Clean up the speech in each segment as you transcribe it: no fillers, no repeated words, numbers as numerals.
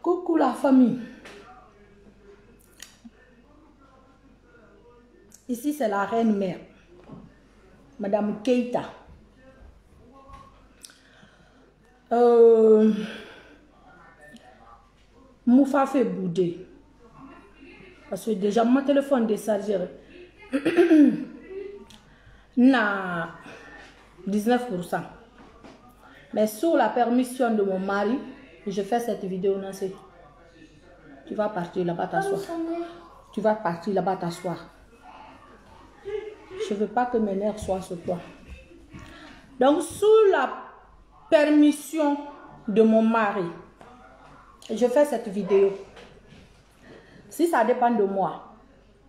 Coucou la famille. Ici c'est la reine mère, Madame Keita. Moufa fait bouder. Parce que déjà mon téléphone déchargé. Na 19%. Mais sous la permission de mon mari, je fais cette vidéo. Tu vas partir là-bas t'asseoir. Tu vas partir là-bas t'asseoir. Je ne veux pas que mes nerfs soient sur toi. Donc, sous la permission de mon mari, je fais cette vidéo. Si ça dépend de moi,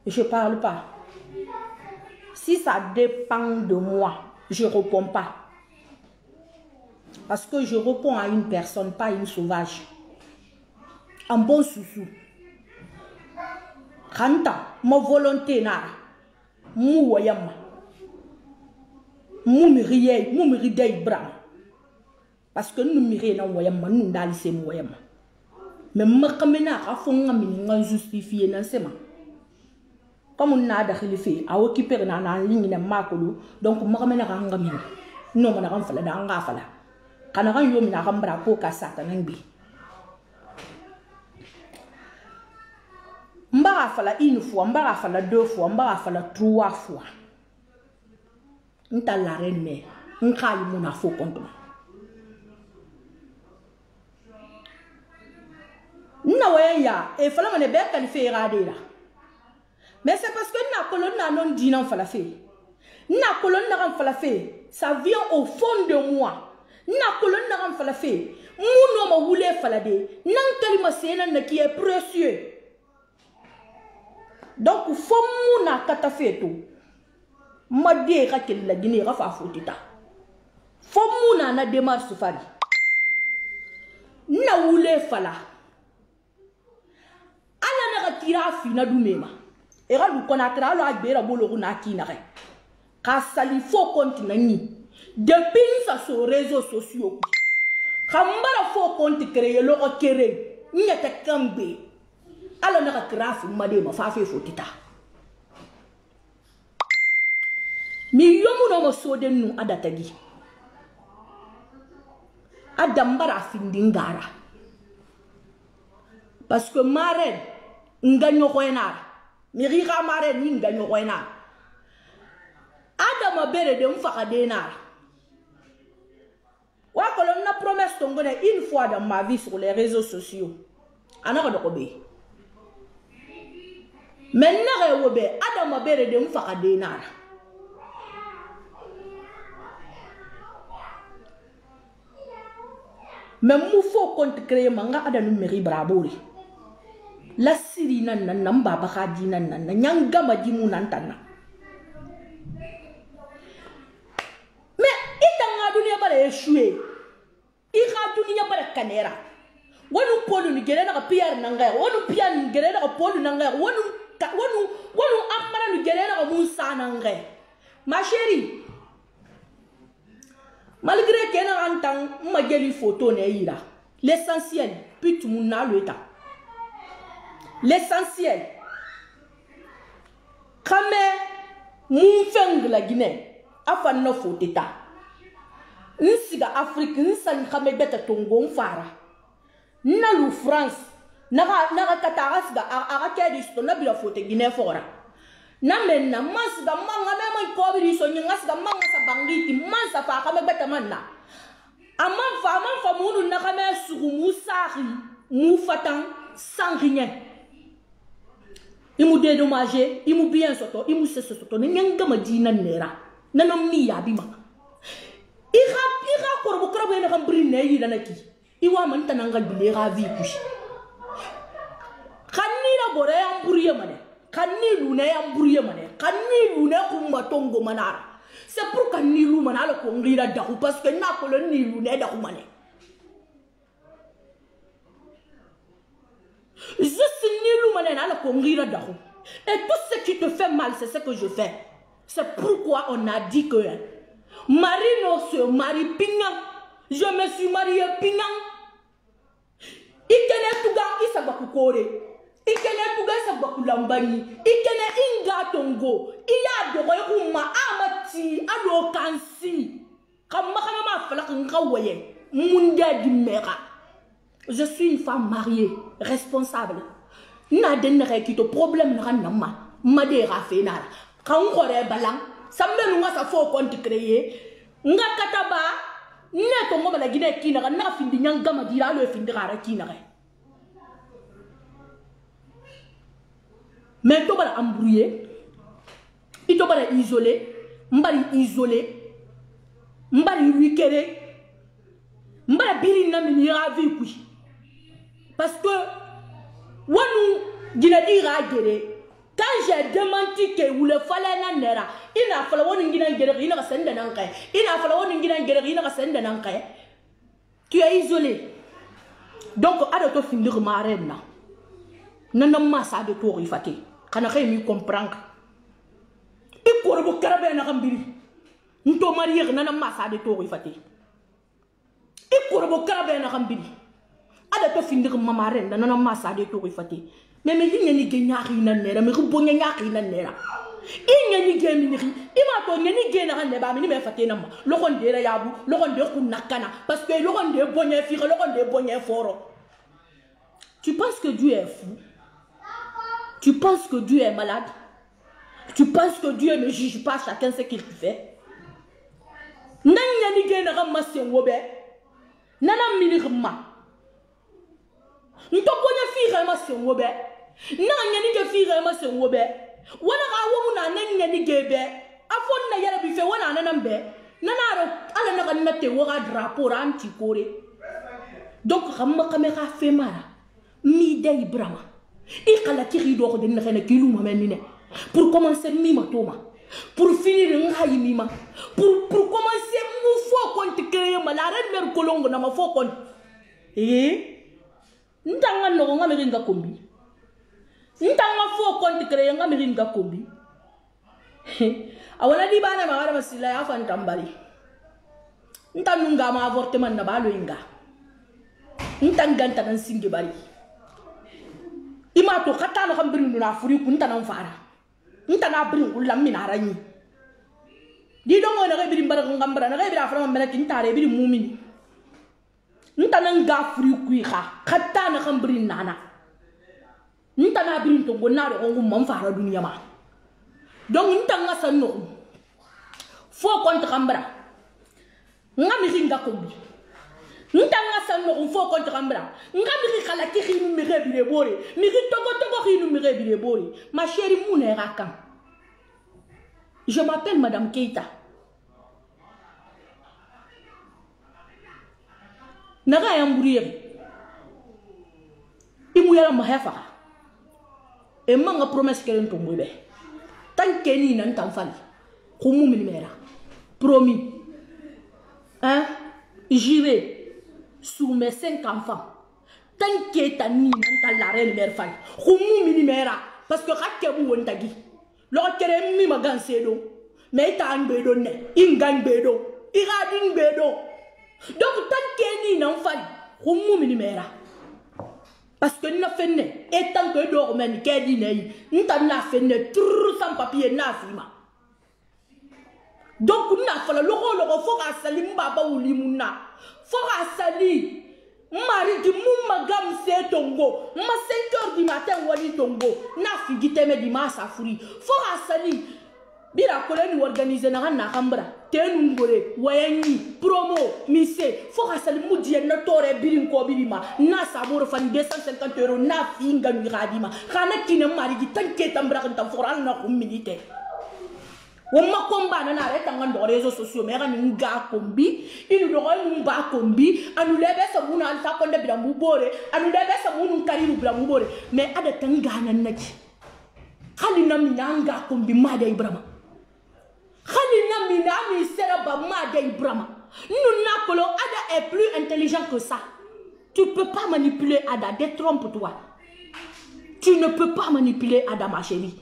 je ne parle pas. Si ça dépend de moi, je ne réponds pas. Parce que je réponds à une personne, pas à une sauvage. Un bon soussou. Quand ma volonté n'a mou wayama. Mou miriye, mou miride bram. Parce que nous miriye na wayama, nous dalise mou wayama. Mais ma kamena a fonga mini justifié nan sema. Comme on a d'arriver à occuper na ligne na makolo, donc ma kamena ranga mini. Non ma ram fala da anga fala. Kana ran yo mina rambra ko ka sata nangbi. Mbara fala une fois, mbara fala deux fois, mbara fala trois fois. Nta la reine mère, nka yi mona faux compte. Ya et fallait me bien qualifier rader là. Mais c'est parce que na colonne n'a non dit non fala fait. Na colonne n'a fala fait. Ça vient au fond de moi. Na colonne n'a fala fait. Mon nom voulait fala de. Nan kalima sena qui est précieux. Donc faut mon na kata fait tout. Ma dire que la Guinée rafa foutita. Faut mon na démarche fari. Na voulait fala. Ala na tira fina du mema. Era du konatra lo agbera bolo na kinare. Ka sali fo compte na ni. Depuis ça sur réseaux sociaux. Kambara fo compte créer lo okere. Nyete kambe. Ala na tira fina de ma fa fe fotita. Mi yomu no mo so de nu adatagi. Adambara findingara. Parce que ma reine, n'gagne rien. Miriga ma reine, n'gagne rien. Adam bere de m'fakadena. Wa kolon na promesse tongone une fois dans ma vie sur les réseaux sociaux. Anaka dokobe. Maintenant wobe Adam bere de m'fakadena. Mais mou faut compte créer manga Adam meri brabori. La siri nan namba bakadi nan nyanga majimu nantana. Mais itanga dunia bala échoué. Ira dunia bala kanera. Wanu polu ni gere na pierre nanga. Wanu pierre ni gere na polu nanga. Wanu amara ni gere na musa nanga. Ma chérie. Malgré que nous entendons ma photo neira. L'essentiel, puis tout le monde a le temps. L'essentiel, quand mon feng la Guinée, afin de nos état. Nsiga Afrique, nsan kame beta tongon fara. Nalu France, naga katarasga arakedi na bila fote Guinée fora. Na menna masga manga mema kobiri so nyasga manga sa bangiti mansa fa kame beta manna. Aman fa munu na kame surumu sari mu fatan sans rien. Imu dédommagé, imu bien soto, imu se soto, nyanga madina nera. Nanom mi yabima. Ira korbo krabo na kambri ne yi danaki. Iwa man tananga bilera vi kushi. Kanira bore amburiye mane. Kanilou ne amburiye mane. Kanilou ne kumbatongo manara. C'est pour kanilou manala kongira dakou parce que na kolonilou ne dakou mane. Juste nilou mane na kongira dakou. Et tout ce qui te fait mal, c'est ce que je fais. C'est pourquoi on a dit que Marino se marie pingant. Je me suis marié pingant. Ikene tuga sabaku kore ikene tuga sabaku lambani ikene inga tongo iya dogo yuma amati alo kansi kama ma fala ngawaye munde di mera. Je suis une femme mariée responsable na den rekito problème na nama madera fenara kan gore balang sambe nga sa fo compte créer nga kataba ne to ngoma la gine kina na findi nyanga madira lo findi gara kina re mais to bala embrouiller ito bala isolé mbali wikere mbala biri na mini ravi kui parce que wanu gina dira gere. Quand j'ai démenti que vous le fallait na nera, il a fallu one ingina gere, il a sende nankai. Il a fallu one ingina gere, il a sende nankai. Tu es isolé. Donc, à de te finir ma reine. Nana massa de tour ifate. Kana mi comprendre. Et pour vous carabe na rambiri. Nto marier nana massa de tour ifate. Et pour vous carabe na rambiri. À de te finir ma reine nana massa de tour ifate. Mais il n'y a ni gagnari nanera, mais vous n'y a rien nanera. Il n'y a ni gagnari, il m'a donné ni gagnari neba, mais il m'a fait un homme. L'on dirait yabu, l'on dirait kunakana, parce que l'on dirait bonnet fire, l'on dirait bonnet fort. Tu penses que Dieu est fou? Tu penses que Dieu est malade? Tu penses que Dieu ne juge pas chacun ce qu'il fait? Nan ni gagnari massé wobe, nana minirma. Nous t'avons fait un massé wobe. Non, il y a des filles qui sont wobe. Wana ka womu na nan ni gebe. Afon na yara bi fe wana na nambe. Nana ala na kan mette wora drapeau anti kore. Donc xamma kamera fe mara. Mi day brama. I kala tiri do ko den na xene kilu ma melni ne. Pour commencer mi ma toma. Pour finir ngai mi ma. Pour commencer mu fo compte créer ma la ren mer kolongo na ma fo compte. Ntanga no nga meringa kombi. Ntanga fo compte créer nga meringa kombi. Awala di bana ma wala masila ya fa ntambali. Ntanunga ma avortement na balo inga. Ntanganta nan singe bari. Ima to kata no kambiru na furi ku ntana mfara. Ntana brin ku lamina ranyi. Di dongo na rebiri mbara ngambara na rebiri afra mbara kintare biri mumini. Ntana nga furi ku ha kata na kambiru nana. Ntana brin to gonna ro ngum mfara duniya ma. Donc ntanga sanno. Fo kontra kambara. Ngami ringa kombi. Ntanga sanno fo kontra kambara. Ngami kala kiri mi rebire bore. Mi togo hinu mi rebire bore. Ma chérie moune rakan. Je m'appelle Madame Keita. Naga yamburiye. Imuyala mahefa. E manga promesse kelen tombe. Tant que ni nan tanfali. Kumu minimera. Promis. Hein? J'irai sur mes 5 enfants. Tant que ta ni nan la reine mère fali. Kumu minimera. Parce que rakebu wontagi. L'autre mi magansedo. Mais ta bedo ne. Ingan bedo. Iradin bedo. Donc tant que ni nan fali. Kumu minimera. Parce que nous avons fait, et tant que nous avons fait, tout sans papier, donc nous avons fait le faut que sali mbaba ou limuna. Faut que sali mari di mumagam se tongo. Ma 5 h du matin wali tongo. Na figite me di masa furi. Faut que sali bira koleni organiser na kambra. Tenu ngore wayani promo mise faut que sali mudi na tore birin ko birima na saboro fan 250 € na finga mi radima kana kine mari gi tanke tambra kan foral na umilite woma komba na reta ngando réseaux sociaux mais ngani nga kombi inu do ko mba kombi anu lebe sa muna alta konde bira mbore anu lebe sa munu kariru bira mbore mais ada tangana naki khalina minanga kombi made ibrahima khalina minami seraba made ibrahima nous n'appelons Ada est plus intelligent que ça. Tu ne peux pas manipuler Ada, détrompe-toi. Tu ne peux pas manipuler Ada, ma chérie.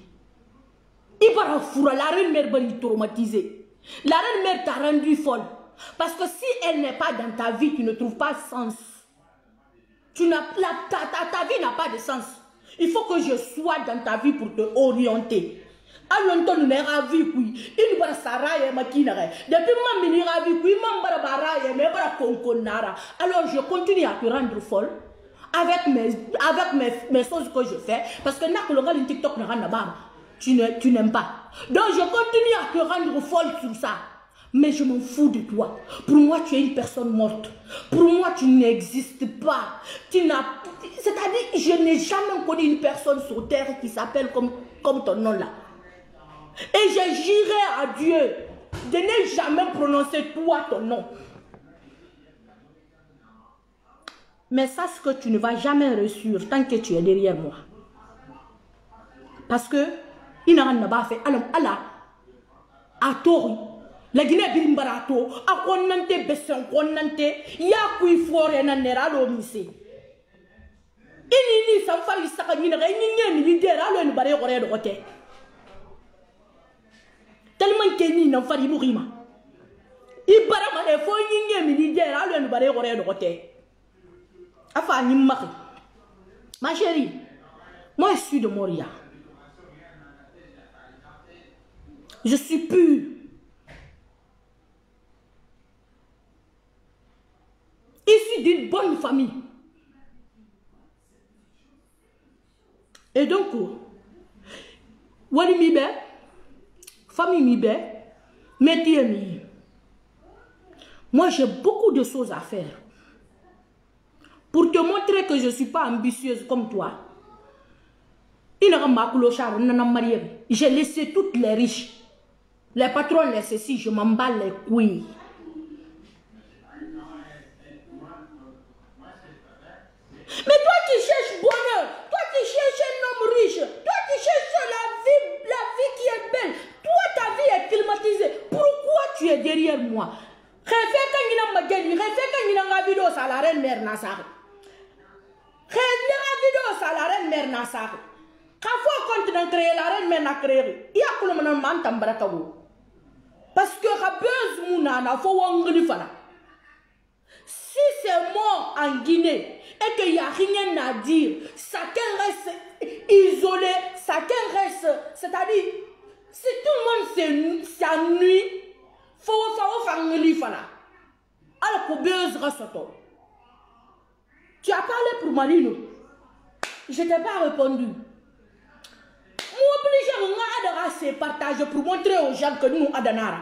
Ibara Foura, la reine mère va traumatisée. La reine mère t'a rendu folle. Parce que si elle n'est pas dans ta vie, tu ne trouves pas sens. Ta vie n'a pas de sens. Il faut que je sois dans ta vie pour te orienter. Alors, nous n'avons vu depuis ma alors je continue à te rendre folle avec mes choses que je fais parce que TikTok tu n'aimes pas. Donc je continue à te rendre folle sur ça. Mais je m'en fous de toi. Pour moi, tu es une personne morte. Pour moi, tu n'existes pas. C'est-à-dire, je n'ai jamais connu une personne sur terre qui s'appelle comme ton nom là. Et je jurerai à Dieu de ne jamais prononcer toi ton nom. Mais sache que tu ne vas jamais réussir tant que tu es derrière moi. Parce que il n'a pas fait. Allah a tort. La Guinée bimbarato a konante beson konante ya kui fore na neralo mise. Ini sa fali saka ni na ni leader alo ni bare gore do kote. Tellement que ni na fali burima. Ibara ma e fo ni leader alo ni bare gore do kote. Afa ni mari. Ma chérie, moi je suis de Moria. Je suis pure. Issu d'une bonne famille. Et donc, wali mibe, famille mibe, métier mi. Moi, j'ai beaucoup de choses à faire. Pour te montrer que je ne suis pas ambitieuse comme toi. J'ai laissé toutes les riches. Les patrons laissent ceci, je m'en bats les couilles. Mais toi qui cherches bonheur, toi qui cherches un homme riche, toi qui cherches la vie qui est belle, toi ta vie est climatisée, pourquoi tu es derrière moi? Parce que si c'est mort en Guinée et qu'il n'y a rien à dire, chacun reste isolé, chacun reste, c'est-à-dire, si tout le monde s'ennuie, il faut faire un livre là. Alors, pour tu as parlé pour Marino. Je ne t'ai pas répondu. M'oblige à se partager pour montrer aux gens que nous adanara.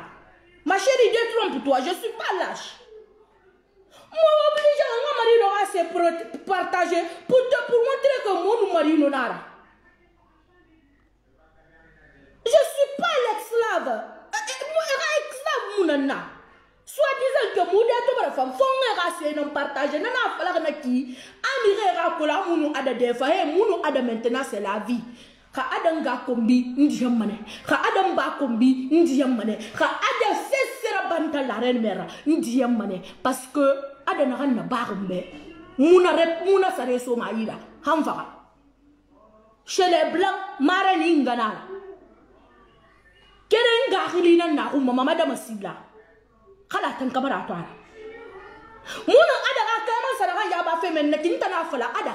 Ma chérie, détrompe-toi, je ne suis pas lâche. M'oblige à se partager pour montrer que mon Marino nara. Je ne suis pas l'esclave. Soit disant que mon diable femme font non partager non falloir na qui amire rakola munu ada defa he munu ada maintenant c'est la vie ka adam ga kombi ndiyam mané ka adam ba kombi ndiyam mané ka ada sesera banta la reine mère ndiyam mané parce que ada na ran na barmbe muna sare so maïda hamfa chez les blancs marani ngana kerenga khilina na umma madama sibla kala tan kamara to ara muna ada ka kama saraga ya ba fe men nakin tan afala ada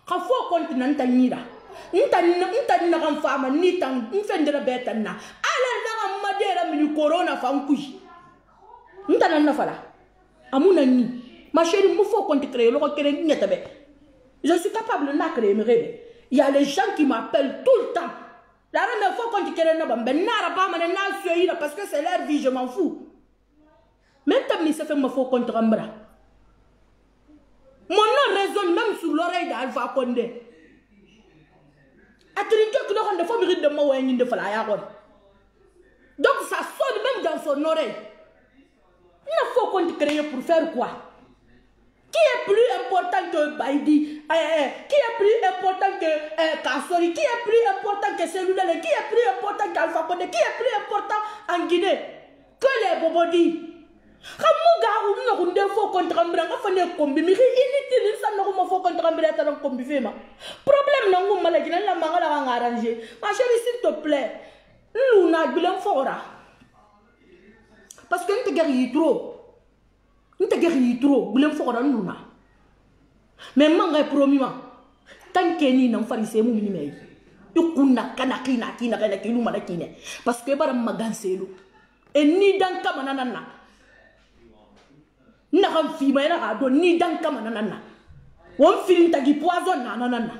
ka fo continent nyira ntan na kan fama ni tan fendera betan na ala na madera min corona fankuy ntan na fala amuna ni ma chérie mu fo compte créer lo ko kere nyetabe je suis capable na créer me rebe il y a les gens qui m'appellent tout le temps la reine faut compte créer na ba ben na ba ma na suyi parce que c'est leur vie je m'en fous. Même si ça fait ma faux contre Ambra. Mon nom résonne même sur l'oreille d'Alpha Condé. Donc ça sonne même dans son oreille. Il faut qu'on te crée pour faire quoi? Qui est plus important que Baïdi? Qui est plus important que Kassori? Qui est plus important que celui-là? Qui est plus important qu'Alpha Condé? Qui est plus important en Guinée que les Bobodi? Kamuga umna kunde fo contre Ambra fa ne kombi mi inutile sa no mo fo contre Ambra ta kombi fema problème na ngum mala gina la mangala nga arranger ma chérie s'il te plaît nous na bilan fora parce que nte guerre trop bilan fora nous na Mais manga promis ma. Tant que ni n'en farisé mon minimé. Yukuna kana kina kilu malakine. Parce que bara maganselo. Et ni dans kamanana. N'aram fima na do ni dans kamanana. On film tagi poison nanana.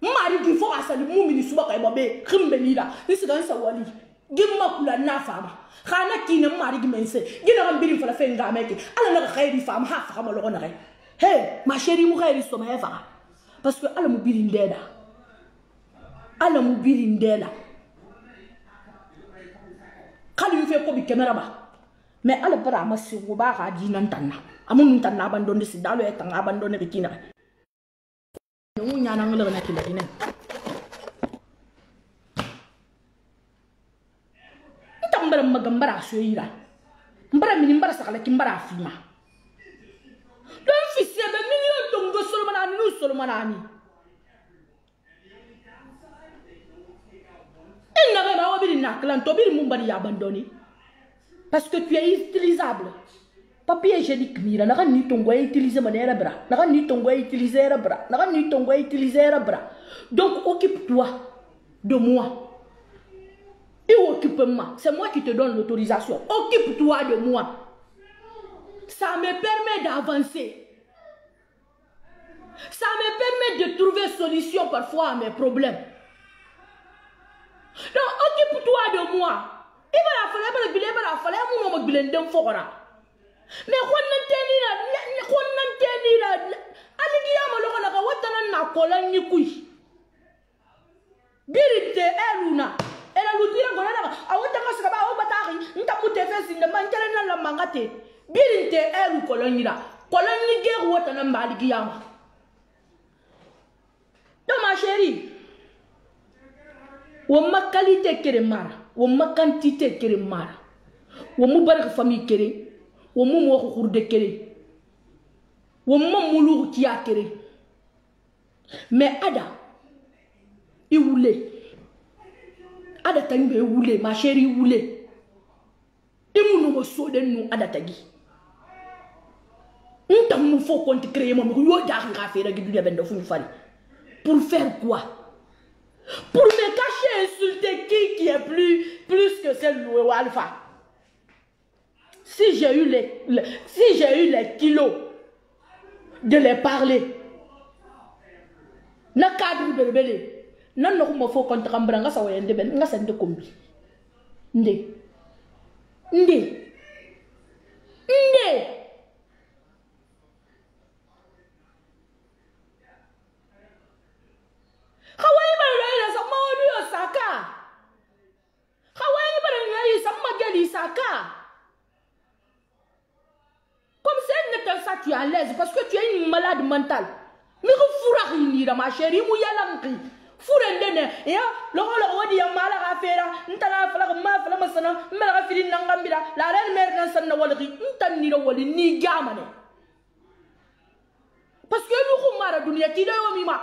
Mari qui faut asali mumini suba kay babe khimbelila ni sidan sawali gimma kula na fama khana kine mari gimense gina gambiri fala fenga meke ala na khairi fama ha fama lo na hey ma chérie mu khairi so ma fa parce que ala mu biri ndeda khali fe ko bi camera ba mais ala bara ma si wo ba ga di nan tanna amun tanna abandonné si dalo e tan abandonné be kina nyana ngala na kila ina ntambara magambara soyira mbara mini mbara sakala kimbara afima don fisi be million tongo solomana nu solomana ni inna ba wa biri na klan to biri mumbari ya abandonné parce que tu es utilisable. Papier hygiénique mira naka ni tongo utiliser manera bra naka ni tongo utiliser bra naka ni tongo utiliser bra donc occupe-toi de moi et occupe-moi, c'est moi qui te donne l'autorisation, occupe-toi de moi, ça me permet d'avancer, ça me permet de trouver solution parfois à mes problèmes, donc occupe-toi de moi. Il va falloir mais ma chérie, ma qualité keremara, ma quantité keremara, ma barque famille kere. Wo mo mo ko de kéré wo mo mulu ki a kéré mais ada i wulé ada tangbe wulé ma chérie wulé e mu no so den nu ada tagi ntam mu fo compte créer mo yo da nga faire gi dunya bendo fuñu fali pour faire quoi? Pour me cacher, insulter qui est plus que celle de Alpha. Si j'ai eu les kilos de les parler, na cadre de rebelle, nan no mo fo contre ambranga sa wayende ben nga sende kombi. Nde. Hawaii ba sa mawali Osaka. Hawaii ba sa mageli Saka. Comme c'est une ça tu es à l'aise parce que tu es une malade mentale. Mais que fura rinira ma chérie mu yalanki. Fura ndene ya lo wadi ya mala afera ntana fala ma fala masana mala fili nangambira la reine mère nan sanna walri ntanira wali ni gamane. Parce que lu ko mara dunia ti do mima.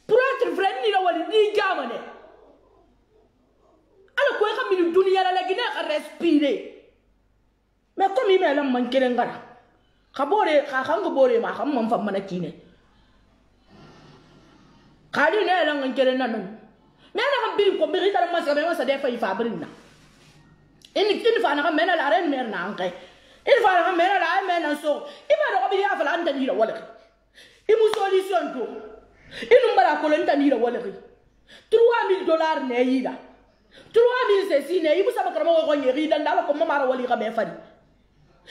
Pour être vrai ni la wali ni gamane. Alors ko xamni dunia la Guinée a respirer. Mais comme il m'a manqué un gars, Kabore, Kakangobore, ma femme from Manakine. Cardinal and Kerenan. Men have been committed a mass of their fabrina. In Fana men are en mernanke. In Fana men are men and so. If I don't be half a land and eat a wallet. It was solution to. In Baracolenta need a wallet. $2 million neida. $2 million says, he was a cramo when you read and Dalla Comara Wali Rabefari.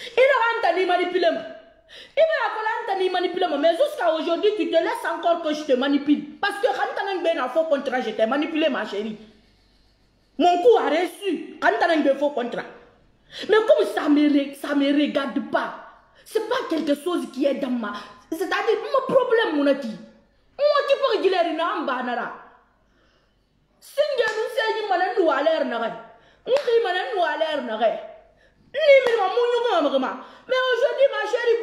Il a anta ni manipulé. Il va anta ni manipulé. Mais jusqu'à aujourd'hui, tu te laisses encore que je te manipule. Parce que quand tu as un bien faux contrat, je t'ai manipulé, ma chérie. Mon coup a reçu quand tu as un faux contrat. Mais comme ça me regarde pas. C'est pas quelque chose qui est dans ma. C'est-à-dire, mon problème, mon ami. Moi qui peux réguler une ambanara. Si je ne sais pas, je ne sais pas. Mais aujourd'hui, ma chérie,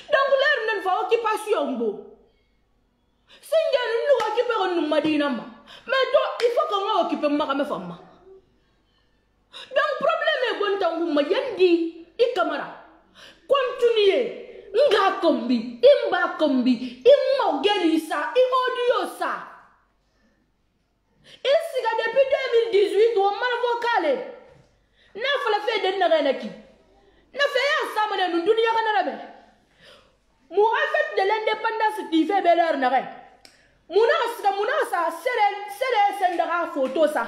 donc l'air ne va occupation. Si nous occupons Madina, mais donc il faut qu'on occupe ma femme. Donc problème est bon tant que Mayandi, Ikamara. Continuez. Nga kombi, imba kombi, imma gelisa, audio ça. Ici, depuis 2018, on m'a vocalé. N'a pas fait de n'arrêter. N'a fait un samedi, nous dunia canarabe. Moura fait de l'indépendance qui fait belle heure n'arrête. Mouna ça, c'est le photo ça.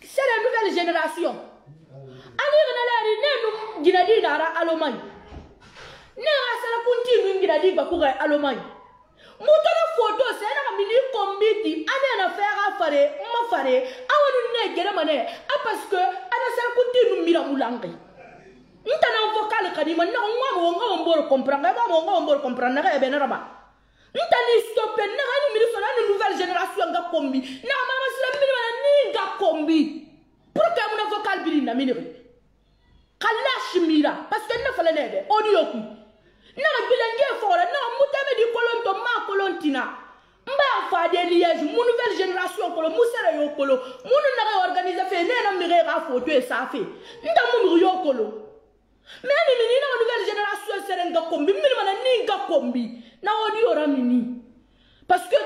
C'est la nouvelle génération. Allemagne. Allemagne. Moutona photo, c'est un mini combiti. Anna faire à faire, ma faire. Awan ne mané. Parce que Anna s'est continue miramoulangue. N'tana vocal kadima na on va comprendre, on va comprendre, et ben raba. N'tani stopé, n'a ni ministre la nouvelle génération ga kombi. Na mama slam ni ga kombi. Pourquoi mon vocal bilina miniri? Kalash mira, parce que n'a fallait n'aider. Audio ku. Na bilenge fora, na mutame di kolonto ma kolontina. Mba fa de liège, mon nouvelle génération kolo musere yo kolo. Mon na organiser fait na mire ga photo et ça fait. Ndamu yo kolo. Mais ni na nouvelle génération serenga kombi, milima na ninga kombi. Na audio ramini. Parce que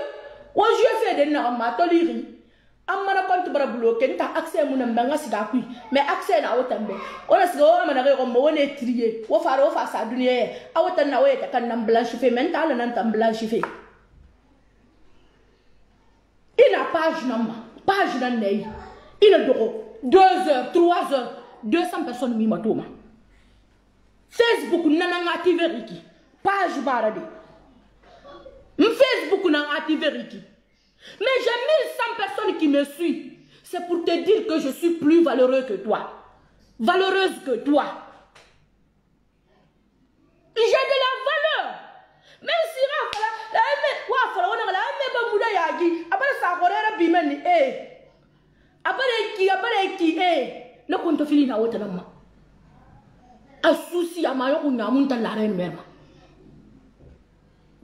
aujourd'hui fait de na ma toliri. Amana compte bara bloqué, n'ta accès mon mbanga siga kui. Mais accès na otambe. On a siga o mana re rombo on est trié. O fa sa dunia. A otan na weta kan nam blanche fait mental nan tam blanche fait. Il a page nama, page nan nei. Il a doro 2 heures, 3 heures, 200 personnes mi matoma. Facebook nananga activé riki. Page barade. Facebook n'a activé riki. Mais j'ai 1100 personnes qui me suivent. C'est pour te dire que je suis plus valeureux que toi. Valeureuse que toi. J'ai de la valeur. Même si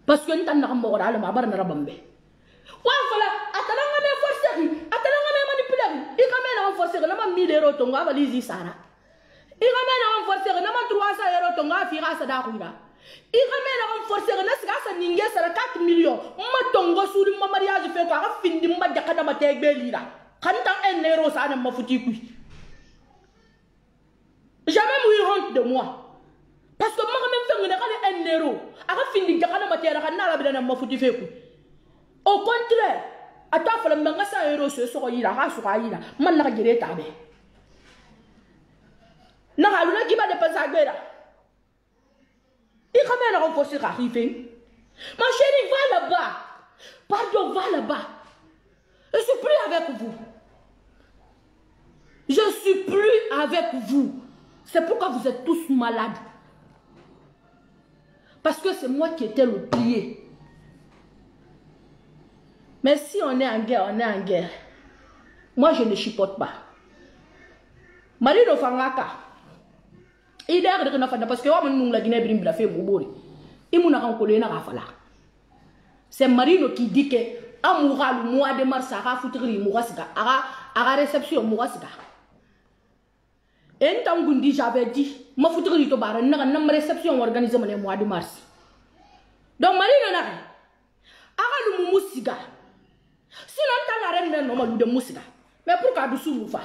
parce que nous avons voilà, attendons mes forces, attendons mes manipuleurs. Il ramène en force, il m'a 1000 euros, ton gars va lire ça. Il ramène en force, il m'a 300 euros, ton gars fira ça d'arriver. Il ramène en force, il m'a ningue, ça 4 millions. Ma tongo sous le mariage fait quoi, fin de ma jacada ma tête belira. Quand un euro, ça ne m'a foutu. Jamais eu honte de moi. Parce que moi, même fait un euro. À la fin de jacada ma tête, elle n'a pas foutu. Au contraire, à ta fois, le magasin euro se sera il a rassuré, man n'a guéri ta bé. N'a pas eu qui va dépenser à guerre. Il ramène à renforcer arriver. Ma chérie, va là-bas. Pardon, va là-bas. Je suis plus avec vous. Je suis plus avec vous. C'est pourquoi vous êtes tous malades. Parce que c'est moi qui étais le plié. Mais si on est en guerre, on est en guerre. Moi, je ne chipote pas. Marino Fangaka. Il est à dire parce que nous la Guinée brim la fait mourir. Il m'a rencontré na rafala. C'est Marino qui dit que amoura le mois de mars a foutu mourasiga. A réception mourasiga. Et tant que j'avais dit, ma foutu to bar na réception organisée le mois de mars. Donc Marino n'a rien. Ara le moussiga. Sinon, tu as la reine normal de moussiga. Mais pourquoi tu souffres moufa?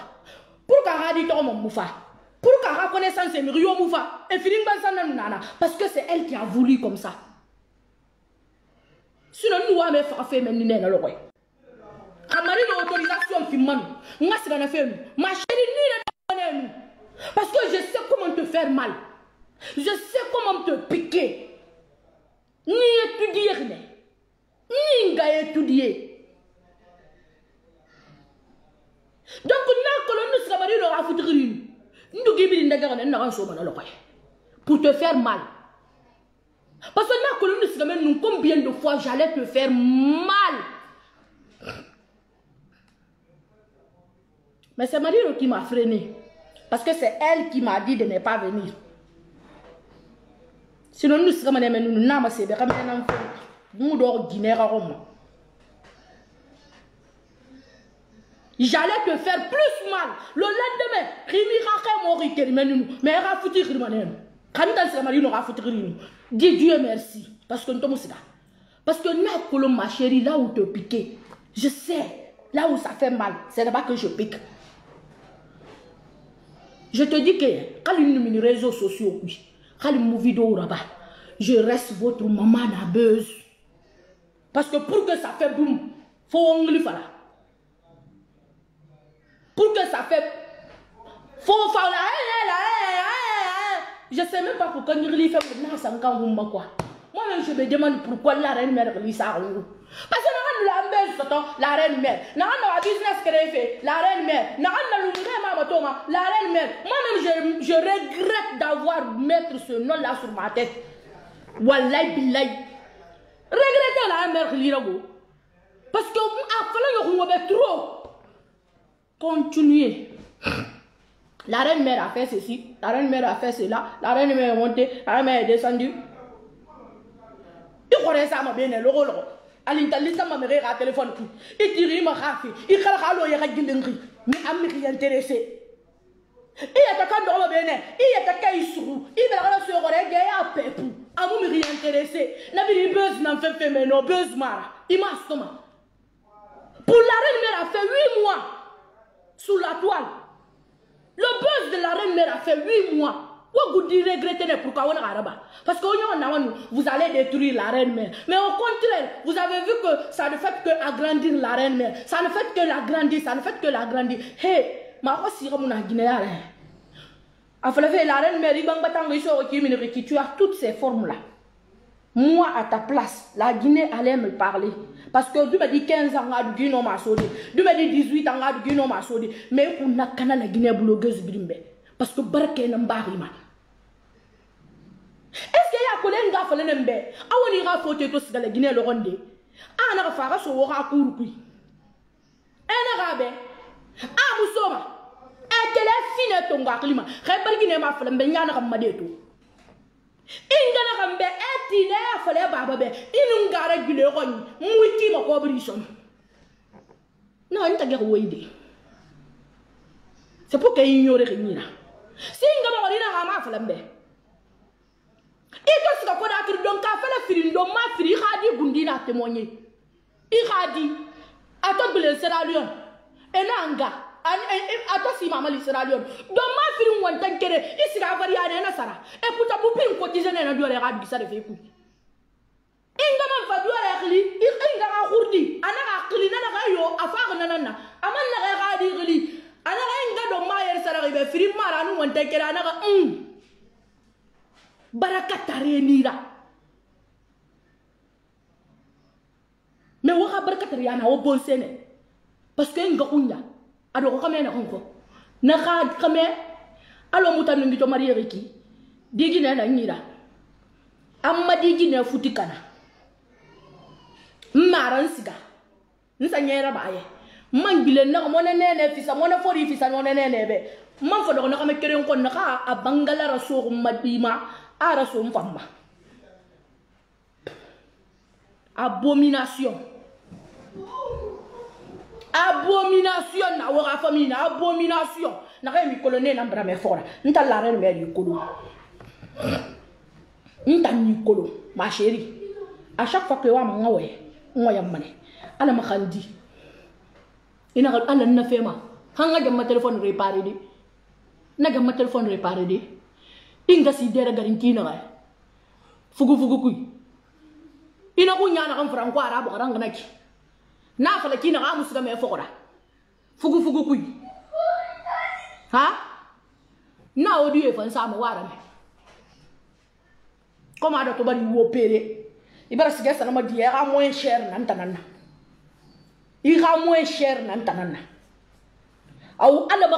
Pourquoi tu as dit moufa? Pourquoi la reconnaissance est Rio moufa? Et Filing Bansan nana. Parce que c'est elle qui a voulu comme ça. Sinon, nous avons fait même nina le roi. Amari l'autorisation qui m'a dit, ma chérie, ni parce que je sais comment te faire mal. Je sais comment te piquer. Ni étudier, ni étudier. Donc, nous avons pour te faire mal. Parce que nous combien de fois j'allais te faire mal. Mais c'est Marino qui m'a freiné. Parce que c'est elle qui m'a dit de ne pas venir. Sinon, nous sommes nous J'allais te faire plus mal. Le lendemain, mais dis Dieu merci. Parce que nous sommes parce que ma chérie, là où te piquer, je sais, là où ça fait mal, c'est là-bas que je pique. Je te dis que quand les réseaux sociaux, quand les vidéos là-bas, je reste votre maman nabeuse. Parce que pour que ça fait boum, faut on le faire. Pour que ça fait, faut faire là. Je sais même pas pourquoi nous lui fait maintenant ça encore quoi. Moi-même je me demande pourquoi la reine mère lui ça. Parce que la reine mère, n'a pas business qu'elle fait, la reine mère, n'a pas la reine mère. Moi-même je regrette d'avoir mettre ce nom-là sur ma tête. Wallahi billahi. Regrettez la mère Lirago. Parce que vous avez trop. Continuez. La reine mère a fait ceci, la reine mère a fait cela, la reine mère est montée, la reine mère est descendue. Il connaît ça, ma bien, le rôle. L'intelligence m'a mis à téléphone. Il tire, ma raffi, il calcule, il y a mais à me intéressé. Il y a quelqu'un de bien, il y a quelqu'un ici, il va se regarder à pepou. À vous me réintéresser. N'a pas eu buzz, n'a fait mais non, buzz mara. Il m'a stomac. Pour la reine mère a fait 8 mois sous la toile. Le buzz de la reine mère a fait 8 mois. Vous regrettez pourquoi on a là-bas. Parce que vous allez détruire la reine mère. Mais au contraire, vous avez vu que ça ne fait que agrandir la reine mère. Ça ne fait que l'agrandir, ça ne fait que l'agrandir. Hé, ma aussi comme on a Guinée. La reine mère, tu as toutes ces formes-là. Moi, à ta place, la Guinée allait me parler. Parce que tu m'as dit 15 ans, tu m'as dit tu m'as dit 18 ans, tu m'as dit mais on a canal la Guinée blogueuse brimbe. Parce que barke n'a pas rimé. Est-ce qu'il y a collègue qui a fait le mbé? Ah, on ira foutre tout ça la Guinée le ronde. Ah, on a fait ça au racour. Un arabe. Ah, Moussoma. Et quelle est fine ton gars, Climat? Répète qu'il n'est pas fait le mbé, y'en a comme Madeto. Ingana kambe etile afale baba be inu ngara gileron muti mako brison non nta gero wede c'est pour qu'il ignore rien si ngama wali na ma afale mbe ito sika ko da kiri don ka fele firi ndo ma firi khadi gundina témoigner I khadi ato bele Sierra Leone enanga ato si mama li Sierra Leone do ma firi won tankere isika variane na sara e puta bupin cotiser na do le rabi sa de fe ku inga man fa do le khli inga ga khurdi ana ga khli na ga yo afa na na aman na ga di khli ana ga inga do ma yer sara be firi mara nu won tankere ana ga barakatare nira mais wa barakatare yana o bon sene parce que inga kunya ado ko kamé na ko na ka kamé alo mutanu ngito marié ki digi na nyira amma digi na futikana maran siga nsa nyera baye mangile na mo nene fisa mo na fori fisa no nene be man fo do na kamé keren ko na ka abangala rasul madima ara so mfamba abomination abomination na wora famille na abomination na ka mi colonel na brame fora nta la reine mère yikolo nta nikolo ma chérie à chaque fois que wa ma ngawe ngoya mané ala ma khandi ina ala na fema hanga jam ma téléphone réparé di na jam ma téléphone réparé di inga si dera garantina ga fugu kuy ina ko nyana kan franco arabo ranga naki na fala kina ga musu ga me fokora fugu kuy ha na odi e fan sama wara me comme ado to bari wo pere ibara siga sana ma die ga moins cher nan tanana i ga moins cher nan tanana au alaba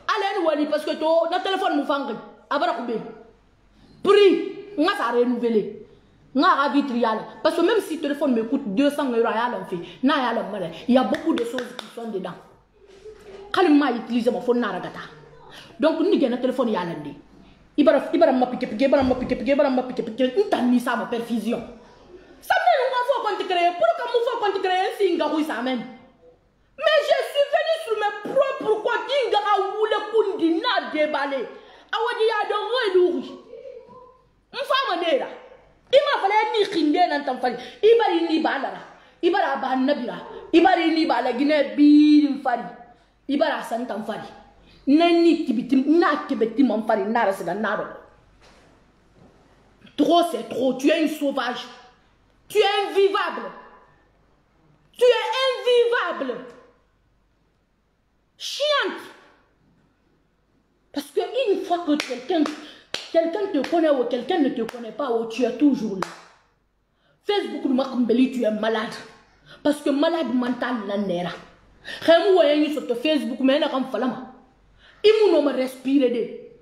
alen wali parce que to na téléphone mu fanga abara ko be prix nga sa renouveler nga ga vitrial parce que même si le téléphone me coûte 200 € à la fin na ya la mala il y a beaucoup de choses qui sont dedans quand ma utiliser mon phone na ragata donc ni gena téléphone ya landi ibara ma piqué ni ça ma perfusion ça même on faut compte créer pour que mon faut compte créer si nga oui ça même mais je suis venu pourquoi Dingara Woule Kundi n'a déballé. Awadi a de relouri. M'fama nera. Il m'a fallu ni khinde nan tamfali. Ibari ni balara. Ibara ba nabira. Ibari ni bala Guinée birim fari. Ibara san tamfali. Nani kibiti na kibiti mon fari nara c'est la naro. Trop c'est trop, tu es une sauvage. Tu es invivable. Tu es invivable. Chiante. Parce que une fois que quelqu'un te connaît ou quelqu'un ne te connaît pas, ou tu es toujours là. Facebook, tu es malade. Parce que malade mental, la nera. Sur Facebook, mais il me respirer.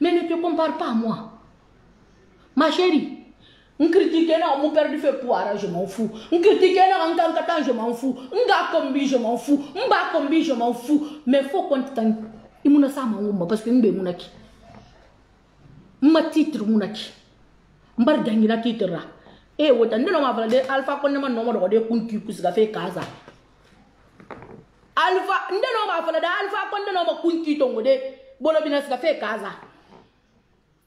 Mais ne te compare pas à moi. Ma chérie, on critique mon père du fait poire, je m'en fous. On critique en tant je m'en fous. On ga combi, je m'en fous. On ba combi, je m'en fous. Mais faut qu'on t'en. Il m'a ça parce que m'be monaki. Ma titre monaki. Mbar dangina titre ra. Eh wotan de ma valade alpha kon ma no mo de kunki kusiga fe kaza. Alpha ndeno ma valade alpha kon de no ma kunki tongo de bolo bina siga fe kaza.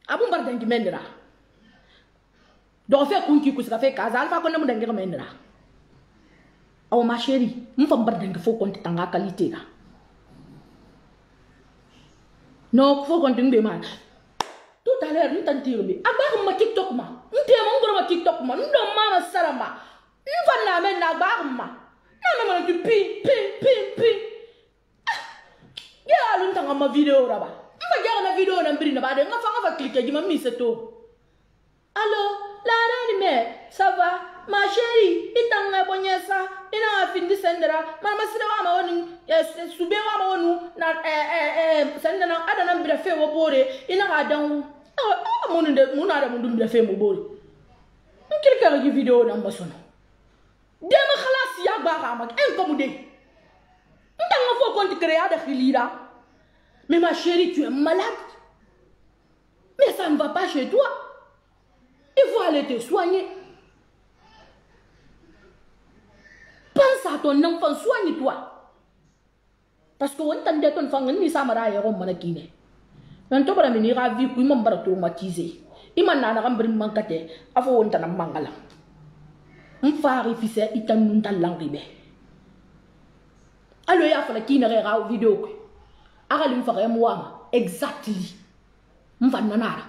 Abu mbar dangi mendra. Donc fait kunki kusiga fe kaza alpha kon mo dangi mendra. Oh ma chérie, m'fa mbar dangi faut qu'on tanga qualité là. Non, faut qu'on t'ingue mal. Tout à l'heure, nous t'en tirons. Abar ma TikTok ma. Nous t'aimons ma TikTok ma. Nous n'avons pas salama. Nous va n'amener la barre ma. Nous n'avons pas pi. Ya l'un t'en ma vidéo là-bas. On va garder la vidéo dans le bas. On va cliquer. Je m'ai mis c'est tout. Allô, la reine mère, ça va? Ma chérie, il t'en a bonné ça. Il a fini sendera. Maman c'est là ma onu. Soube ma onu. Na sendera. Ada na mbira fe wo bore. Il a dan. Mon ada mon mbira fe mo bore. On quelqu'un qui vidéo dans ma sono. Dema khalas ya ba ma. Incommodé. On t'en faut qu'on te crée à de khilira. Mais ma chérie, tu es malade. Mais ça ne va pas chez toi. Il faut aller te soigner. Pense à ton enfant, soigne-toi. Parce que on t'entend ton enfant, ni ça m'a rien manakine. Maintenant, pour amener à vivre, il m'a pas traumatisé. Il m'a n'a pas manqué. Avant on t'en a mangala. On va réfléchir, il t'en a pas l'angribe. Alors il y a fallu qu'il n'ait pas vidéo. Alors il me ferait moi exactement. On va nanara.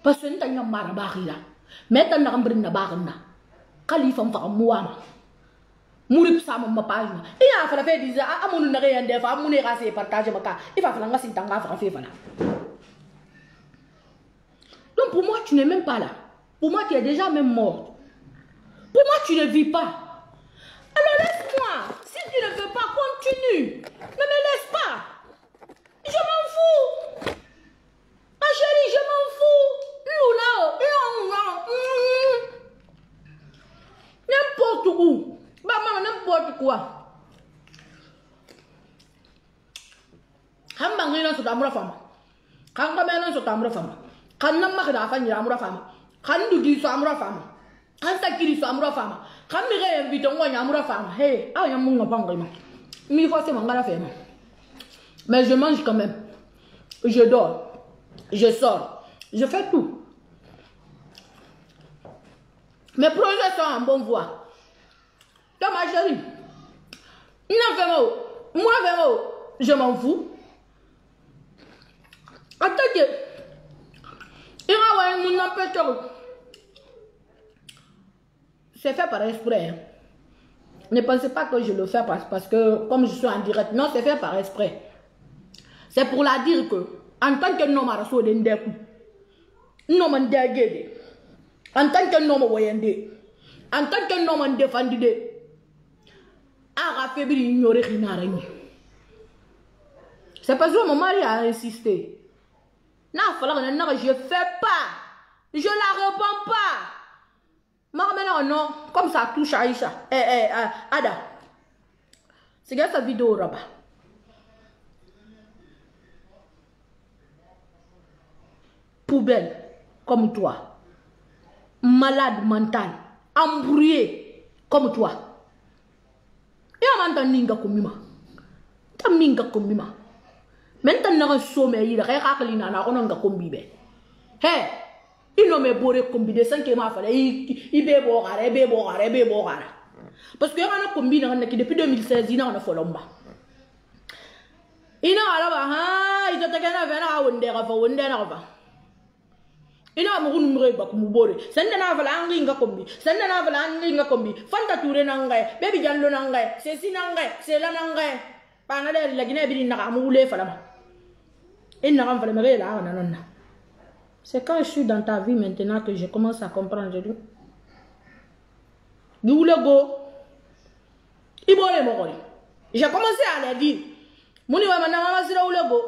Parce que t'as une mara barilla. Mais t'as n'a pas barna. Khalifa mfa muama muri psama mapage et a fa fait dire amonu na rien des fois amonu rasé partager maka il va falloir ngasi tanga fa fait voilà. Donc pour moi tu n'es même pas là. Pour moi tu es déjà même mort. Pour moi tu ne vis pas. Alors laisse-moi. Si tu ne veux pas, continue. Ne me laisse pas. Je m'en fous. Ma chérie, je m'en fous. N'importe où. Bah, maman, n'importe quoi. Quand on est dans ce tambour femme, quand on est dans ce tambour femme, quand on est dans ce tambour femme, quand on dit ce tambour femme, quand on dit ce tambour femme, quand on est invité au tambour femme, hey, ah, il y a mon enfant vraiment. Mais il faut c'est mon gars faire. Mais je mange quand même. Je dors. Je sors. Je fais tout. Mes projets sont en bonne voie. Donc ma chérie, moi vraiment, je m'en fous. Attends que il va avoir une empêche. C'est fait par exprès. Hein. Ne pensez pas que je le fais parce que comme je suis en direct. Non, c'est fait par exprès. C'est pour la dire que en tant que nom à reçu d'un coup, nom en dégué. En tant que nom voyandé, en tant que nom en défendu, à affaiblir ignorer rien. C'est parce que mon mari a insisté. Non, je ne fais pas. Je la réponds pas. Maman, non, comme ça touche Aïcha. Ada. C'est quoi sa vidéo là-bas? Poubelle, comme toi. Malade mental, embrouillé comme toi. Et on m'entend ninga comme moi. taminga kombi ma menta na so me yira kay akali na ko nga kombi be he ino me bore kombi de sanke ma fala be bo gara parce que yana kombi na depuis 2016 ina na folomba ina ala ba ha ito takena vena wonde na fa ina mo gunu mre ba kumu bore sende na vala nga kombi fanta ture na ngai bebi jallo na ngai sesi na ngai sela na ngai panale la gine bi na amu le fala ma ina ram fala me la na nonna. C'est quand je suis dans ta vie maintenant que je commence à comprendre. Je dis, nous le go, il faut le mourir. J'ai commencé à le dire. Mon niveau maintenant, maman c'est là où le go.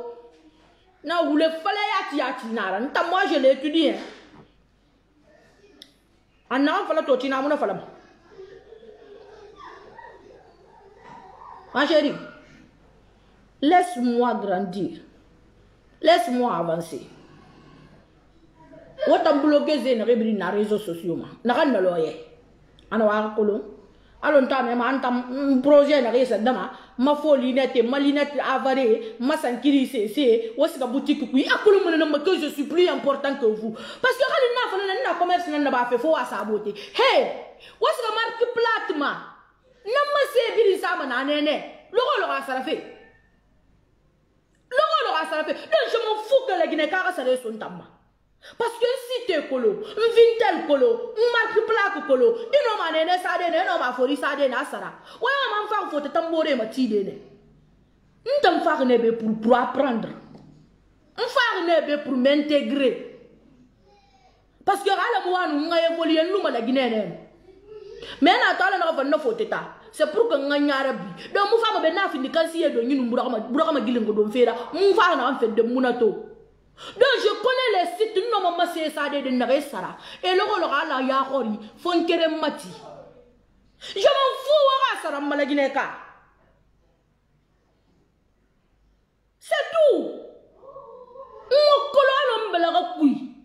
Non, où le fallait yati nara. Moi je l'ai étudié. En avant fallait tout tina mon fallait. Ma chérie, laisse-moi grandir, laisse-moi avancer. Wata blogueuse na rebri na réseaux sociaux ma na kan loye ana wa ko lo alon ta me ma antam projet na resa dama ma foli nete malinette avare ma sankiri c'est wosika boutique ku akulu mon na que je suis plus important que vous parce que khali na fa na commerce na ba fe fo wa saboter hey wosika marque plate ma na ma se biri sama na nene logo asara fe donc je m'en fous que les Guinéens sare son tamba. Parce que si t'es colo, un vintel colo, un marque plaque colo, il n'en m'a né ça de ne, non m'a fori ça de nasara. Ouais, m'en faire faut te tambouré ma tidene. Un t'en faire nebe pour apprendre. Un faire nebe pour m'intégrer. Parce que à la moi nous a évolué nous ma la Guinée. Mais na tala na fa na foteta. C'est pour que nganya arabi. Donc mu fa ma be na fi ni kan siye do nyinu mbura ma gilingo do fera. Mu fa na fa de munato. Donc je connais les sites non maman c'est ça de Naresara et le rôle la yahori fonkere mati. Je m'en fous à Sara Malagineka. C'est tout. Mon colon mbela kui.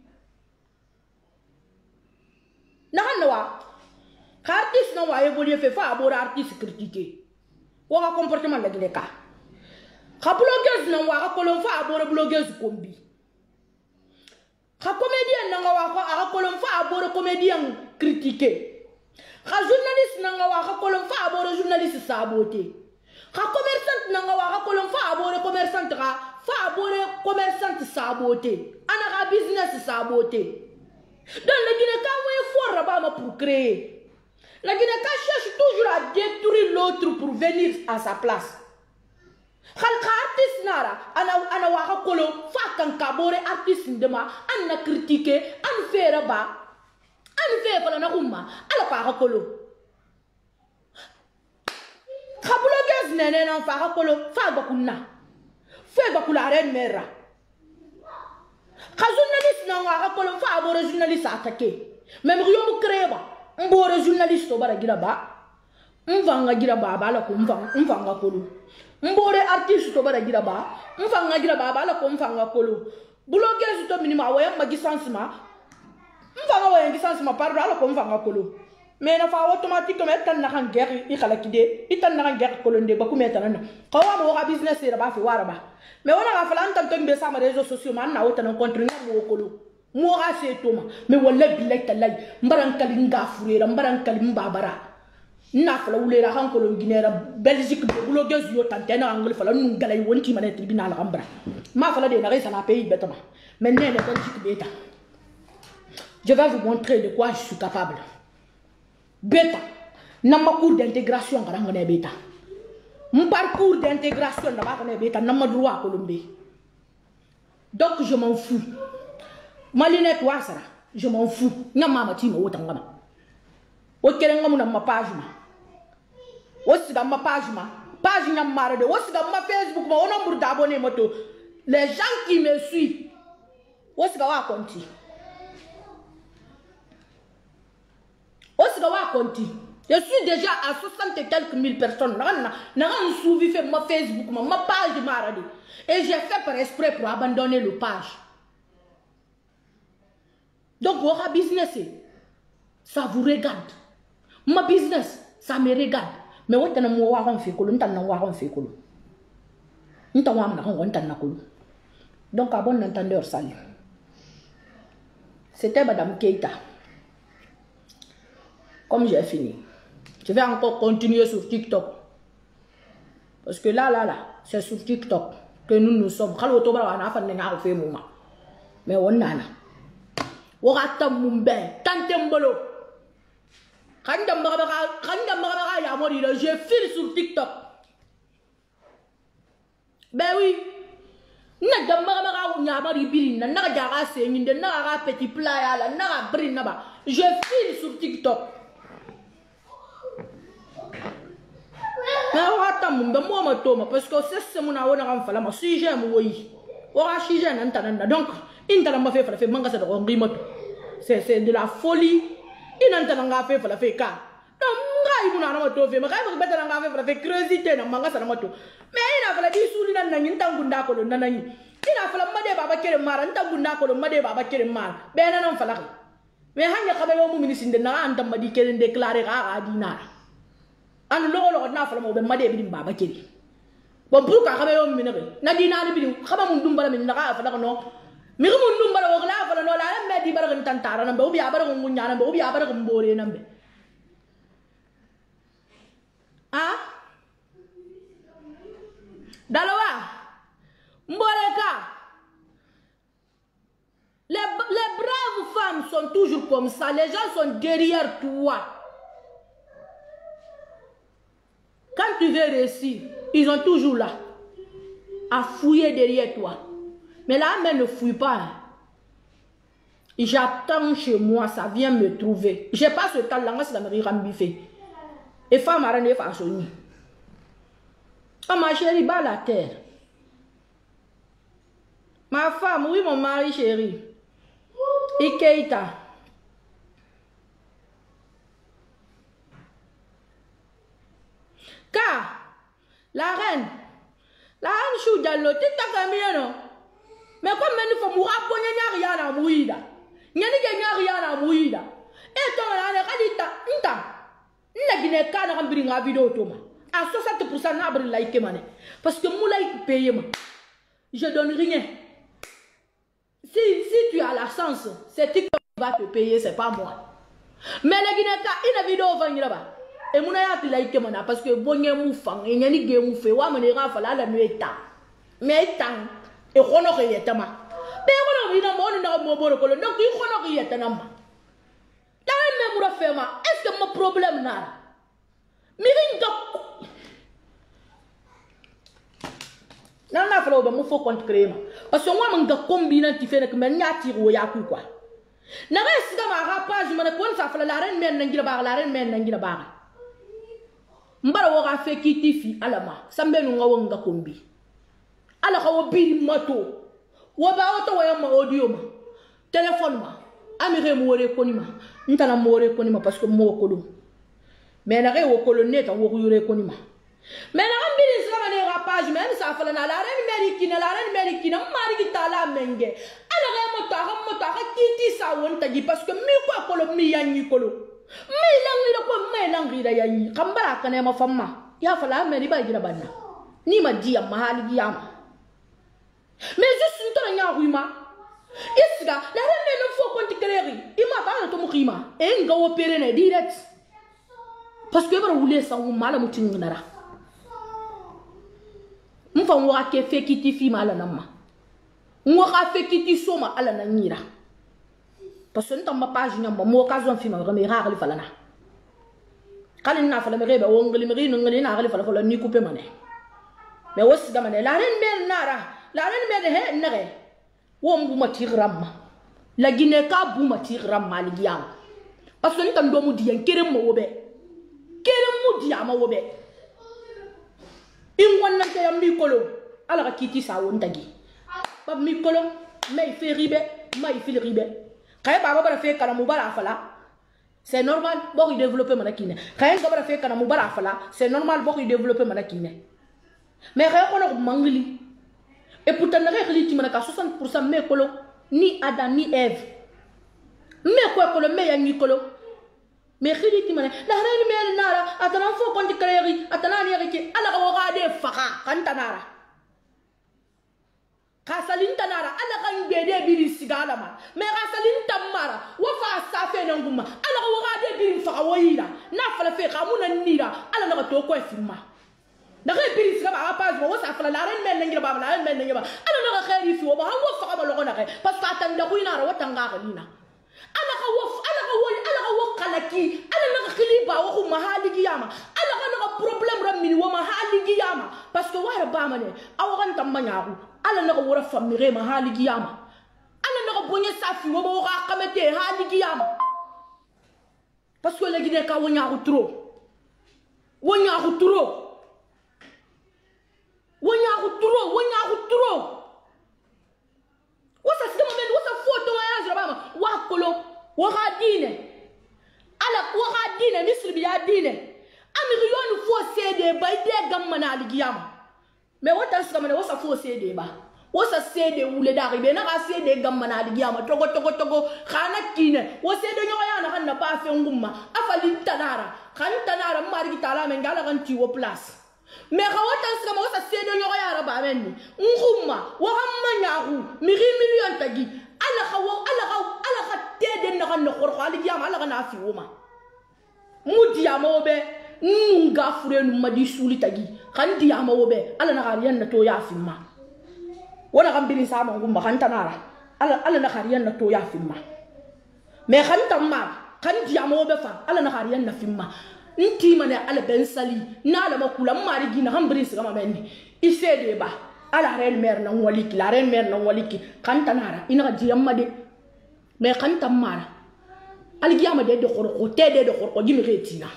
Nahanwa. Artiste non va évoluer fait fa abord artiste critiquer. Ou un comportement la Gineka. Ka blogueuse non wa kolon fa abord blogueuse kombi. La comédien n'a pas colon fa abord comédien critiqué. La journaliste n'a pas colon fa abord journaliste saboté. La commerçante n'a pas colon fa abord commerçante fa abord commerçante saboté. Ana business saboté. Donc le Guinée quand on est fort pour créer. La Guinée cherche toujours à détruire l'autre pour venir à sa place. Khalka artiste nara ana waka kolo fa kan kabore artiste ndema anna critiquer an fera ba an fe fala na umma ala fa kolo khabulo gez nene na fa kolo fa ba kunna fe ba kula ren mera kha journaliste na waka kolo fa abore journaliste attaquer même riyo mu créer ba mbore journaliste to bara gira ba mvanga gira ba bala ko mvanga kolo mbore artiste to bara gira ba mfanga gira ba bala ko mfanga kolo blogueuse to minima waya magisansima mfanga waya magisansima pardo ala ko mfanga kolo mais na fa automatiquement tan na kan guerre I khala kide itan na kan guerre kolo nde ba ku meta nan ko wa mo ga business ira ba fi wara ba mais wona ga fala antam to mbe sama réseaux sociaux man na wota na contre ngam kolo mo ga se to ma mais wala billahi talay mbaran kalinga furera mbaran kalim babara na fala wulera han ko Guinera Belgique de blogueuse yo tantena angle fala nu galay wonti mané tribunal gambra ma fala de na resa na pays betama mais né le Belgique beta je vais vous montrer de quoi je suis capable beta na ma cours d'intégration garanga né beta mon parcours d'intégration na ba ko né beta na ma droit colombie donc je m'en fous malinette wasara je m'en fous nyama ma ti mo wotangama o kere ngamu na ma page ma aussi dans ma page n'a marre de aussi dans ma Facebook ma on nombre d'abonnés moto les gens qui me suivent aussi ga konti aussi ga konti je suis déjà à 60 et quelques mille personnes na suivi fait ma Facebook ma page marade et j'ai fait par exprès pour abandonner le page donc votre business ça vous regarde ma business ça me regarde mais what na mo wa ron fe kolo ntan na wa ron fe kolo Donc, à bon entendeur, salut. C'était Madame Keita. Comme j'ai fini, je vais encore continuer sur TikTok. Parce que là, c'est sur TikTok que nous sommes. Mais on a. Wogata mumbe, tantembolo. Je file sur TikTok. Ben oui. Je file sur TikTok. Parce que c'est mon awana si j'aime oui. Donc, c'est de la folie. Il n'entend fait pour la faire car. Non, il n'a pas fait, mais il n'a pas fait mais il a fallu dire sous l'année, il a fallu baba kere mara, il a fallu baba kere mara. Ben non fala. Mais hanya kabe yo ministre de na anta madi kere déclarer a dina. An lo na fala mo be made bi baba kere. Bon pour ka kabe yo minere. Na dina ni bi kaba mun dumbala min na fala no. Mi mun dumbala wo la fala no la me di bara tantara na be obi abara ko munya na be obi abara ko mbore na be. Ah? Daloa, Mboleka, les braves femmes sont toujours comme ça, les gens sont derrière toi. Quand tu veux réussir, ils sont toujours là, à fouiller derrière toi. Mais là, mais ne fouille pas. J'attends chez moi, ça vient me trouver. Je passe le temps là, c'est la mairie Rambiffé. Et femme a rendu façonné. Oh ma chérie, bas la terre. Ma femme, oui mon mari chéri. Ikeita. Car la reine chou diallo, tu t'as gagné non? Mais comme nous faut mourir pour n'y rien à mourir. N'y a rien à mourir. Et toi, la reine, n'a guiné qu'à remplir la vidéo Thomas. À 60% n'a pas like mané. Parce que mon like paye moi. Je donne rien. Si tu as la chance, c'est TikTok qui va te payer, c'est pas moi. Mais la Guinée-Ka, il a vidéo venir là-bas. Et mon ayat like mané parce que bon y'a mou fang, et y'a ni gué mou fait, wa mané rafa la nuit ta. Mais tant, et honore y est ma. Mais on a vu dans mon bon donc il honore y est ma. Là, même moi faire ma. Est-ce que mon problème n'a? Miringa. Non, non, il faut qu'on crée. Parce que moi, je suis combinant qui fait que je suis quoi. Je suis rapage, je suis la reine mère la reine mère Mbara fait qui alama. Sambe nous nga kombi. Alors on biri moto. Waba auto wa audio ma. Téléphone ma. Amire mo rekonima. Ntana mo rekonima parce que mo kolo. Mais na re wo colonne ta wo rekonima. Mais na ambili sala ne rapage même ça fala na la reine mérikina mari ki tala menge. Alors moto ha kiti sa wonta gi parce que mi ko kolo mi yanyi kolo. Mais langi kambara kana ma famma ya fala me riba gira banna ni ma dia mahali giyama mais juste une tona nya ruima isga la reine no fo konti kleri ima ba na to mukima e nga opéré na direct parce que bara wule sa wu mala mutin ngara mfa wa ke fe kiti fi mala namma mo ka fe kiti soma ala na nyira parce que nous ma page nyamba mo occasion fi ma rami rarali falana kalin na fala merebe wongli meri ngani na rarali fala ni couper mané mais wos da mané la reine mère nara la reine mère he nare wom bu ma tigram la Guinée ka bu ma tigram mal giyam parce que ntam do mu diyan kerem mo wobe kerem mu diyama wobe in wannan ta yammi kolo ala ka kiti sa won tagi ba mi kolo may fe ribe may fil ribe. Quand baba fait kanamu bara fala, c'est normal pour y développer manakine. Quand baba fait kanamu bara fala, c'est normal pour y développer manakine. Mais quand on a mangli, et pourtant on a réglé manaka 60% mais kolo ni Adam ni Ève. Mais quoi kolo mais yangi kolo. Mais réglé ti manak. La reine mère nara, atana fo konti créeri, atana ni reki, ala ko gade faka kantanara. kasalin tanara ala kan bede biri sigala ma me kasalin tamara wa fa safe nanguma ala ko ga de biri fa wayira na fala fe kamuna nira ala na to ko fima da ga biri sigaba apa wa sa fala la ren men ngira ba la ren men ngira ba ala na khairi fi wa ba wa fa ba lo ko na ke pas ka tan da ku ina ra wa tanga ga lina ala ka wa kalaki ala na khiliba wa ko mahali giyama ala ka na problem ram min wa mahali giyama parce que wa ba mane awagan tamanya ala na wora famire ma hali giyama ala na bonye safi wo bo ga kamete hali giyama parce que le gine ka wonya trop wasa sima men wasa foto wa ya zaba wa kolo wa ga dine ala wa ga dine misri bi ya dine amiri yonu fo cede bay de gamma na hali giyama mais wata sika mane wasa fo cede ba wasa cede wule da ribe na ga cede gamma na di giyama togo khana kine wo cede nyoga yana kan na ba fe ngumma afali tanara kan tanara mari tala men gala kan ti wo place mais ga wata sika ma wasa cede nyoga yana ba men ngumma wa gamma nyahu miri million tagi ala ga tede na kan no khor ali giyama ala ga na fi woma mudiya mo be nunga fure nu madi suli tagi kan dia ma wobe ala na gariyan na to ya filma wala kan bilin sama ngumba kan tanara ala na gariyan na to ya filma me kan tamma kan dia ma wobe fa ala na gariyan na filma nti mane ala ben sali na ala makula mari gina kan bilin sigama menni isede ba ala ren mer na waliki la ren mer na waliki kan tanara ina ga dia ma de me kan tamara ali giyama de khorko tede de khorko gimi retina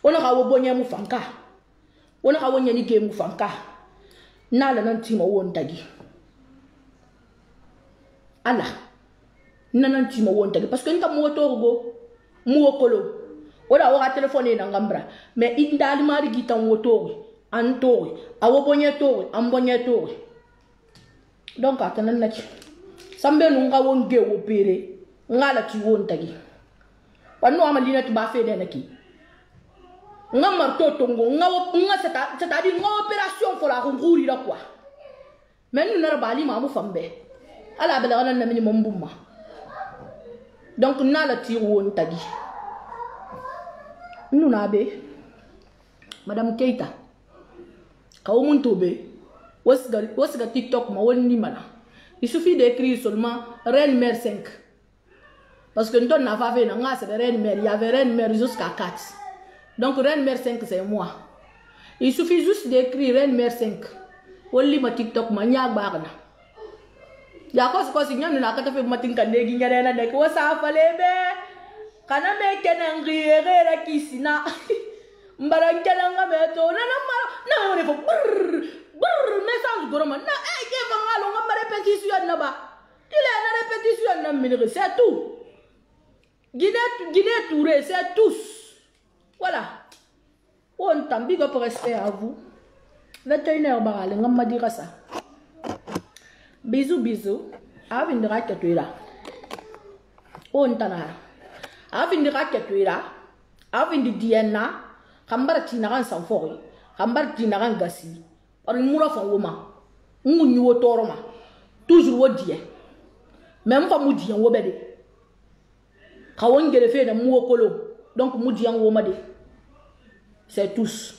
wona ka wo bonya mu fanka wona ka wonya ni ge mu fanka nala nan tima won tagi ala nanan tima won tagi parce que nta mo torgo mu okolo wala wa telephone na ngambra mais indali mari gitan wotori antori awo bonya tori ambonya tori donc atanan na ci sambe nu nga won ge wo pere ngala ci won tagi panu amalina to ba fe de naki nga marto tongo nga c'est-à-dire nga opération pour la nguri la quoi mais nous na bali ma mu fambe ala bela wana na minimum bumma donc na la ti won tagi nous na be madame Keita kawo mun tobe wasga TikTok ma woni mana il suffit d'écrire seulement reine mère 5 parce que nous n'a pas fait nga c'est reine mère il y avait reine mère jusqu'à 4. Donc reine mère 5 c'est moi. Il suffit juste d'écrire reine mère 5. Woli ma TikTok ma nyaag bagna. Ya ko signan na ka tafe matin kan de ginyare na de ko sa fale be. Kana me kenan riere ra kisina. Mbaran kenan ga me to na mara na woni fo brr message goroma na ke va ngalo ngam répétition na ba. Il est na répétition na minire c'est tout. Guinée Touré c'est tous. Voilà. On t'en big up respect à vous. 21h barale ngam dira ça. Bisous. Avindra ketwira. On tanara. Avindra ketwira. Avindi diena. Kambara tinaran sanfori. Kambara tinaran gasi. Par mura fa woma. Ngunyu wotoroma. Toujours wodie. Même fa mudien wobede. Kawon gele fe na muokolo. Donc mudien womade. C'est tous.